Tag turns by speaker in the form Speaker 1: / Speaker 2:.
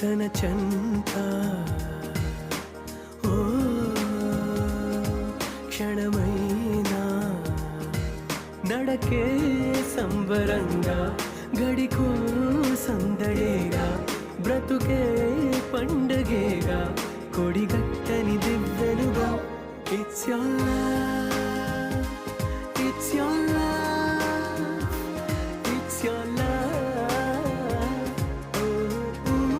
Speaker 1: తన చెంత ఓ క్షణమైనా నడకే సంబరంగా గడికో సందడేగా బ్రతుకే పండగేగా కొడిగట్టని దివ్వెనుగా ఇట్స్ your life.